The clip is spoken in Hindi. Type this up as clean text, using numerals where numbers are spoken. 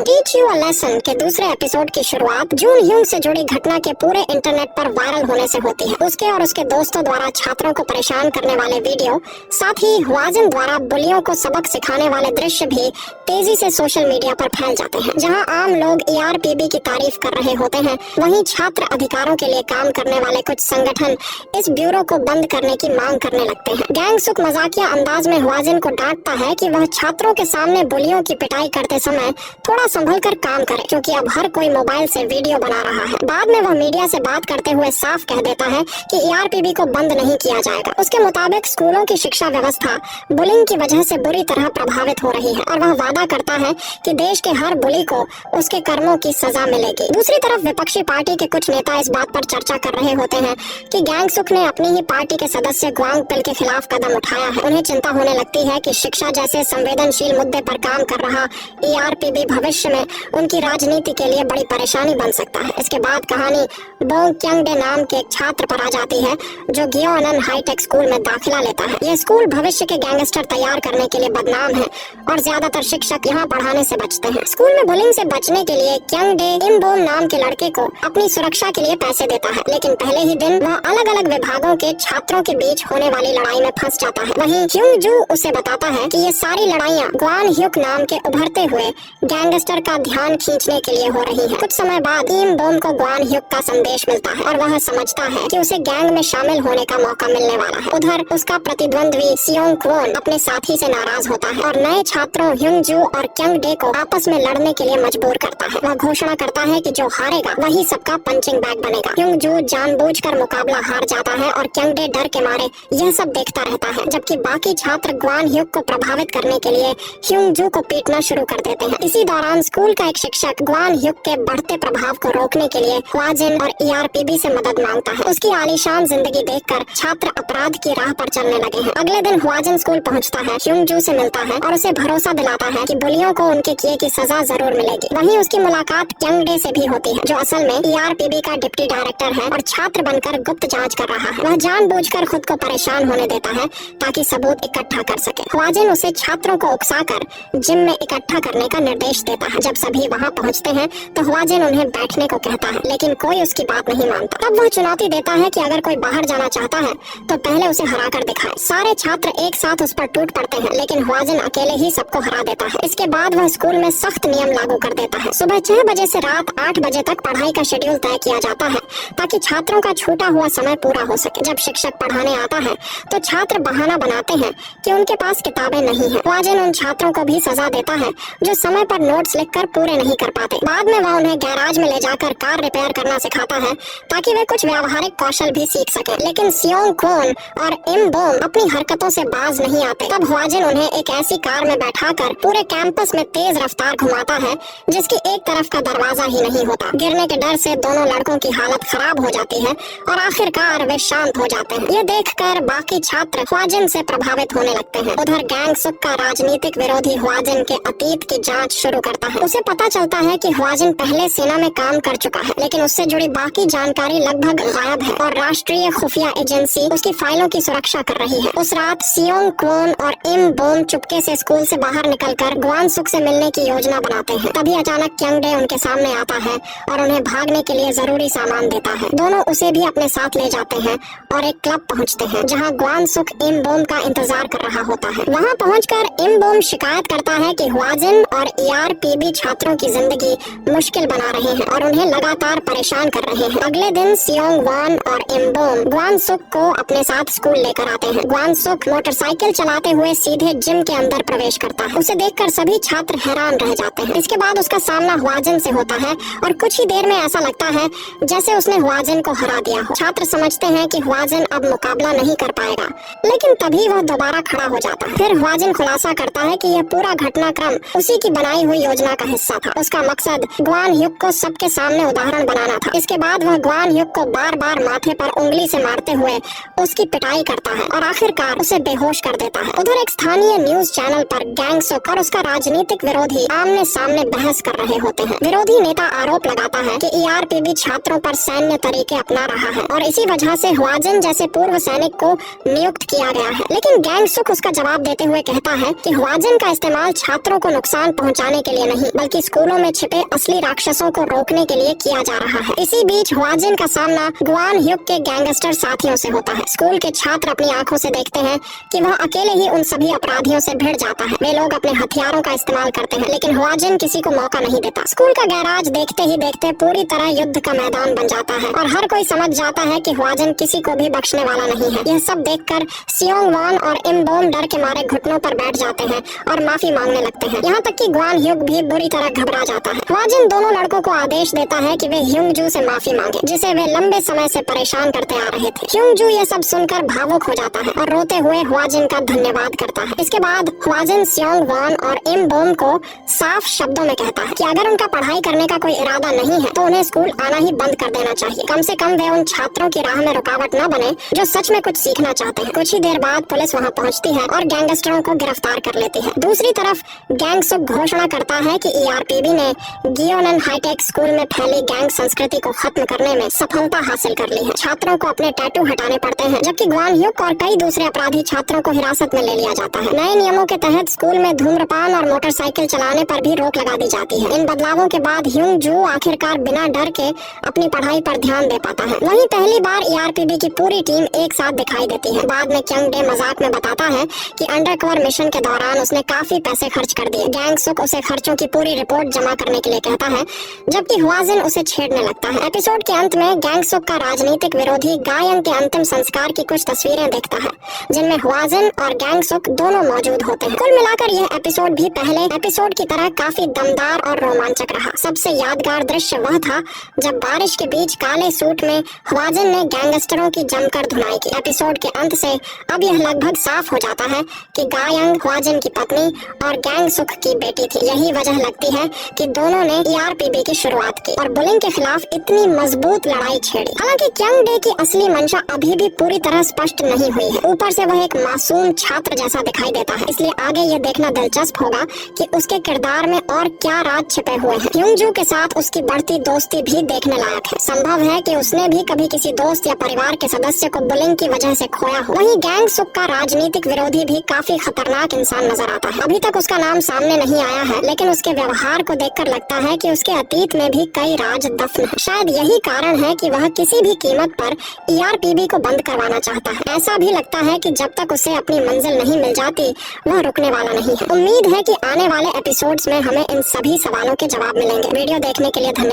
टीच यू अ लेसन के दूसरे एपिसोड की शुरुआत जून ह्यूंग से जुड़ी घटना के पूरे इंटरनेट पर वायरल होने से होती है। उसके और उसके दोस्तों द्वारा छात्रों को परेशान करने वाले वीडियो, साथ ही हुआजिन द्वारा बुलियों को सबक सिखाने वाले दृश्य भी तेजी से सोशल मीडिया पर फैल जाते हैं। जहां आम लोग ईआरपीबी की तारीफ कर रहे होते हैं, वहीं छात्र अधिकारों के लिए काम करने वाले कुछ संगठन इस ब्यूरो को बंद करने की मांग करने लगते हैं। गैंग सुक मजाकिया अंदाज में हुआजिन को डांटता है कि वह छात्रों के सामने बुलियों की पिटाई करते समय थोड़ा संभल कर काम करे, क्योंकि अब हर कोई मोबाइल से वीडियो बना रहा है। बाद में वह मीडिया से बात करते हुए साफ कह देता है कि ईआरपीबी को बंद नहीं किया जाएगा। उसके मुताबिक स्कूलों की शिक्षा व्यवस्था बुलिंग की वजह से बुरी तरह प्रभावित हो रही है और वह वादा करता है कि देश के हर बुली को उसके कर्मों की सजा मिलेगी। दूसरी तरफ विपक्षी पार्टी के कुछ नेता इस बात पर चर्चा कर रहे होते हैं कि गैंग सुक ने अपनी ही पार्टी के सदस्य ग्वांग पिल के खिलाफ कदम उठाया है। उन्हें चिंता होने लगती है कि शिक्षा जैसे संवेदनशील मुद्दे पर काम कर रहा ईआरपीबी भविष्य में उनकी राजनीति के लिए बड़ी परेशानी बन सकता है। इसके बाद कहानी बोंग क्यंगडे नाम के एक छात्र पर आ जाती है जो गियोनन हाईटेक स्कूल में दाखिला लेता है। यह स्कूल भविष्य के गैंगस्टर तैयार करने के लिए बदनाम है और ज्यादातर शिक्षक यहाँ पढ़ाने से बचते हैं। स्कूल में बुलिंग से बचने के लिए क्यंगडे इमबोम नाम के लड़के को अपनी सुरक्षा के लिए पैसे देता है, लेकिन पहले ही दिन वह अलग अलग विभागों के छात्रों के बीच होने वाली लड़ाई में फंस जाता है। वहीं ह्यूंग जू उसे बताता है कि ये सारी लड़ाइयाँ ग्वान ह्युक नाम के उभरते हुए गैंगस्टर का ध्यान खींचने के लिए हो रही है। कुछ समय बाद इमबोम को ग्वान ह्युक का संदेश मिलता है और वह समझता है कि उसे गैंग में शामिल होने का मौका मिलने वाला है। उधर उसका प्रतिद्वंद्वी सियोंग क्वोन अपने साथी से नाराज होता है और नए छात्रों ह्युंग जू और क्यंगडे को आपस में लड़ने के लिए मजबूर करता है। वह घोषणा करता है कि जो हारेगा वही सबका पंचिंग बैग बनेगा। ह्युंग जू जानबूझकर मुकाबला हार जाता है और क्यंगडे डर के मारे यह सब देखता रहता है, जबकि बाकी छात्र ग्वान ह्युक को प्रभावित करने के लिए ह्युंग जू को पीटना शुरू कर देते हैं। इसी दौरान स्कूल का एक शिक्षक ग्वान ह्युक के बढ़ते प्रभाव को रोकने के लिए हुआजिन और ईआरपीबी से मदद मांगता है। उसकी आलीशान जिंदगी देखकर छात्र अपराध की राह पर चलने लगे हैं। अगले दिन हुआजिन स्कूल पहुंचता है, ह्युंग जू से मिलता है और उसे भरोसा दिलाता है कि बुलियों को उनके किए की सजा जरूर मिलेगी। वहीं उसकी मुलाकात क्यंगडे से भी होती है, जो असल में ईआरपीबी का डिप्टी डायरेक्टर है और छात्र बनकर गुप्त जांच कर रहा है। वह जानबूझकर खुद को परेशान होने देता है ताकि सबूत इकट्ठा कर सके। हुआजिन उसे छात्रों को उकसाकर जिम में इकट्ठा करने का निर्देश देता है। जब सभी वहां पहुंचते हैं तो हुआजिन उन्हें बैठने को कहता है, लेकिन कोई उसकी बात नहीं मानता। तब वह चुनौती देता है कि अगर कोई बाहर जाना चाहता है तो पहले उसे हरा कर दिखाए। सारे छात्र एक साथ उस पर टूट पड़ते हैं, लेकिन हुआजिन अकेले ही सबको हरा देता है। इसके बाद वह स्कूल में सख्त नियम लागू कर देता है। सुबह 6 बजे से रात 8 बजे तक पढ़ाई का शेड्यूल तय किया जाता है ताकि छात्रों का छूटा हुआ समय पूरा हो सके। जब शिक्षक पढ़ाने आता है तो छात्र बहाना बनाते हैं कि उनके पास किताबें नहीं है। हुआजिन उन छात्रों को भी सजा देता है जो समय पर नोट्स लिखकर पूरे नहीं कर पाते। बाद में वह उन्हें गैराज में ले जाकर कार रिपेयर करना सिखाता है ताकि वे कुछ व्यावहारिक कौशल भी सीख सके। लेकिन सियोंग क्वोन और इमबोम अपनी हरकतों से बाज नहीं आते। तब हुआजिन उन्हें एक ऐसी कार में बैठाकर पूरे कैंपस में तेज रफ्तार घुमाता है जिसकी एक तरफ का दरवाजा ही नहीं होता। गिरने के डर से दोनों लड़कों की हालत खराब हो जाती है और आखिरकार वे शांत हो जाते हैं। ये देखकर बाकी छात्र हुआजिन से प्रभावित होने लगते हैं। उधर गैंग सुक का राजनीतिक विरोधी हुआजिन के अतीत की जांच शुरू करता है। उसे पता चलता है कि हुआजिन पहले सेना में काम कर चुका है, लेकिन उससे जुड़ी बाकी जानकारी लगभग गायब है और राष्ट्रीय खुफिया एजेंसी उसकी फाइलों की सुरक्षा कर रही है। उस रात सियोंग क्वोन और इमबोम चुपके से स्कूल से बाहर निकलकर ग्वान सुक से मिलने की योजना बनाते हैं। तभी अचानक क्यंगडे उनके सामने आता है और उन्हें भागने के लिए जरूरी सामान देता है। दोनों उसे भी अपने साथ ले जाते हैं और एक क्लब पहुंचते हैं जहां ग्वान सुक इमबोम का इंतजार कर रहा होता है। वहां पहुंचकर इमबोम शिकायत करता है कि हुआजिन और ईआरपीबी छात्रों की जिंदगी मुश्किल बना रहे हैं और उन्हें लगातार परेशान कर रहे हैं। अगले दिन सियोंग वान और इमबोम ग्वान सुक को अपने साथ स्कूल लेकर आते हैं। ग्वान सुक मोटरसाइकिल चलाते हुए सीधे जिम के अंदर प्रवेश करता है। उसे देखकर सभी छात्र हैरान रह जाते हैं। इसके बाद उसका सामना हुआजिन से होता है और कुछ ही देर में ऐसा लगता है जैसे उसने हुआजिन को हरा दिया हो। छात्र समझते हैं कि हुआजिन अब मुकाबला नहीं कर पाएगा, लेकिन तभी वह दोबारा खड़ा हो जाता है। फिर हुआजिन खुलासा करता है कि यह पूरा घटनाक्रम उसी की बनाई हुई योजना का हिस्सा था। उसका मकसद ग्वान ह्युक को सबके सामने उदाहरण बनाना था। इसके बाद वह ग्वान ह्युक को बार बार माथे पर उंगली से मारते हुए उसकी पिटाई करता है और आखिरकार उसे बेहोश कर देता है। उधर एक स्थानीय न्यूज चैनल पर गैंग सुक और उसका राजनीतिक विरोधी आमने सामने बहस कर रहे होते हैं। विरोधी नेता आरोप लगाता है कि ईआरपीबी छात्रों पर सैन्य तरीके अपना रहा है और इसी वजह से हुआजिन जैसे पूर्व सैनिक को नियुक्त किया गया है। लेकिन गैंग सुक उसका जवाब देते हुए कहता है कि हुआजिन का इस्तेमाल छात्रों को नुकसान पहुंचाने के लिए नहीं बल्कि स्कूलों में छिपे असली राक्षसों को रोकने के लिए किया जा रहा है। इसी बीच ह्वाजिन का सामना ग्वान ह्युक के गैंगस्टर साथियों से होता है। स्कूल के छात्र अपनी आंखों से देखते हैं कि वह अकेले ही उन सभी अपराधियों से भिड़ जाता है। वे लोग अपने हथियारों का इस्तेमाल करते हैं, लेकिन ह्वाजिन किसी को मौका नहीं देता। स्कूल का गैराज देखते ही देखते पूरी तरह युद्ध का मैदान बन जाता है और हर कोई समझ जाता है कि ह्वाजिन किसी को भी बख्शने वाला नहीं है। यह सब देखकर सियोंग वान और इम बोम डर के मारे घुटनों पर बैठ जाते हैं और माफी मांगने लगते हैं। यहाँ तक कि ग्वान ह्युक भी बुरी तरह घबरा जाता है। ह्वाजिन दोनों लड़कों को आदेश देता है कि वे ह्युंगजू से माफी मांगे, जिसे वे लंबे समय से परेशान करते आ रहे थे। ह्युंगजू ये सब सुनकर भावुक हो जाता है और रोते हुए ह्वाजिन का धन्यवाद करता है। इसके बाद ह्वाजिन सियोंग वान और इम बोम को साफ शब्दों में कहता है कि अगर उनका पढ़ाई करने का कोई इरादा नहीं है तो उन्हें स्कूल आना ही बंद कर देना चाहिए। कम से कम वे उन छात्रों की राह में रुकावट न बने जो सच में कुछ सीखना चाहते हैं। कुछ ही देर बाद पुलिस वहाँ पहुँचती है और गैंगस्टरों को गिरफ्तार कर लेती है। दूसरी तरफ गैंगसुक घोषणा करता है कि ERPB ने गियोनन हाईटेक स्कूल में फैली गैंग संस्कृति को खत्म करने में सफलता हासिल कर ली है। छात्रों को अपने टैटू हटाने पड़ते हैं, जबकि ग्वान ह्युक और कई दूसरे अपराधी छात्रों को हिरासत में ले लिया जाता है। नए नियमों के तहत स्कूल में धूम्रपान और मोटरसाइकिल चलाने पर भी रोक लगा दी जाती है। इन बदलावों के बाद ह्युंगजू आखिरकार बिना डर के अपनी पढ़ाई पर ध्यान दे पाता है। वहीं पहली बार ERPB की पूरी टीम एक साथ दिखाई देती है। बाद में क्यंग डे मजाक में बताता है कि अंडरकवर मिशन के दौरान उसने काफी पैसे खर्च कर दिए। गैंगसुक उसे खर्चों की पूरी रिपोर्ट जमा करने के लिए कहता है, जबकि ह्वाजिन उसे छेड़ने लगता है। एपिसोड के अंत में गैंगसुक का राजनीतिक विरोधी गायंग के अंतिम संस्कार की कुछ तस्वीरें देखता है, जिनमें ह्वाजिन और गैंगसुक दोनों मौजूद होते हैं। कुल मिलाकर यह एपिसोड भी पहले एपिसोड की तरह काफी दमदार और रोमांचक रहा। सबसे यादगार दृश्य वह था जब बारिश के बीच काले सूट में ह्वाजिन ने गैंगस्टरों की जमकर धुनाई की। एपिसोड के अंत से अब यह लगभग साफ हो जाता है कि गायंग ह्वाजिन की पत्नी और गैंगसुक की बेटी थी। यही वजह लगती है कि दोनों ने ERPB की शुरुआत की और बुलिंग के खिलाफ इतनी मजबूत लड़ाई छेड़ी। हालांकि क्यंग डे की असली मंशा अभी भी पूरी तरह स्पष्ट नहीं हुई है। ऊपर से वह एक मासूम छात्र जैसा दिखाई देता है, इसलिए आगे यह देखना दिलचस्प होगा कि उसके किरदार में और क्या राज छिपे हुए हैं। ह्युंगजू के साथ उसकी बढ़ती दोस्ती भी देखने लायक है। संभव है कि उसने भी कभी किसी दोस्त या परिवार के सदस्य को बुलिंग की वजह से खोया हो। वहीं गैंगसुक का राजनीतिक विरोधी भी काफी खतरनाक इंसान नजर आता है। अभी तक उसका नाम सामने नहीं आया है, लेकिन उसके व्यवहार को देखकर लगता है कि उसके अतीत में भी कई राज दफन है। शायद यही कारण है कि वह किसी भी कीमत पर ERPB को बंद करवाना चाहता है। ऐसा भी लगता है कि जब तक उसे अपनी मंजिल नहीं मिल जाती वह रुकने वाला नहीं है। उम्मीद है कि आने वाले एपिसोड्स में हमें इन सभी सवालों के जवाब मिलेंगे। वीडियो देखने के लिए धन्यवाद।